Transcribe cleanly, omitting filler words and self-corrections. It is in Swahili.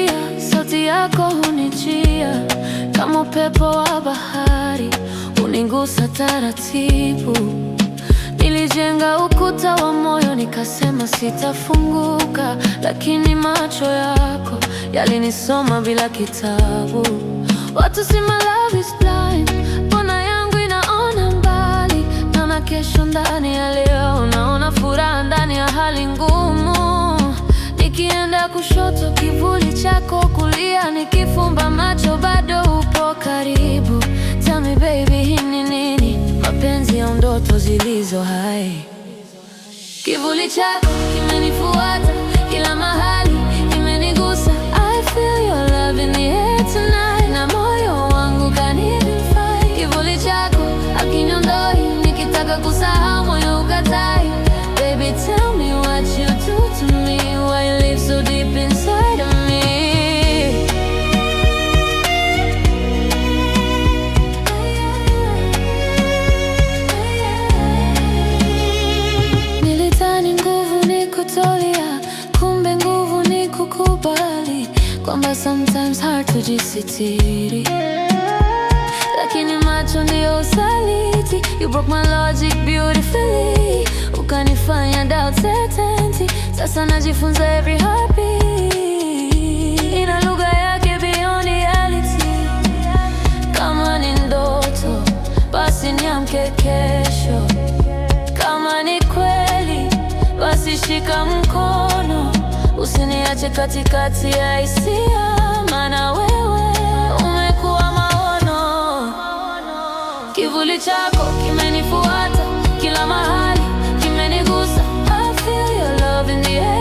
nikikusikia, sauti yako hunijia kama upepo wa bahari, hunigusa taratibu. Nilijenga ukuta wa moyo, nikasema sitafunguka, lakini macho yako yalinisoma bila kitabu. Watu si my love is blind, mbona yangu inaona mbali? Naona kesho ndani ya leo, naona furaha ndani ya hali ngumu. Nikienda kushoto, kivuli chako kulia, nikifumba macho bado upo karibu. Tell me baby, hii ni nini? Mapenzi au ndoto zilizo hai? Kivuli chako kimenifuata kila mahali, kimenigusa. I feel your love in the air tonight, na moyo wangu kanifai. Kivuli chako hakiniondoi, nikitaka kusahau moyo ukatai. Baby tell me what you do to me, why you live so deep inside of me. Nilidhani nguvu ni kutolia, kumbe nguvu ni kukubali kwamba sometimes hard kujisitiri, lakini macho ndio usaliti. You broke my logic beautifully, ukanifanya doubt certainty. Sasa najifunza every heartbeat ina lugha yake beyond reality. Kama ni ndoto, basi niamke kesho. Kama ni kweli, basi shika mkono, usiniache katikati ya hisia, maana wewe umekuwa maono. Kivuli chako kimenifuata kila mahali, kimenigusa. I feel your love in the air.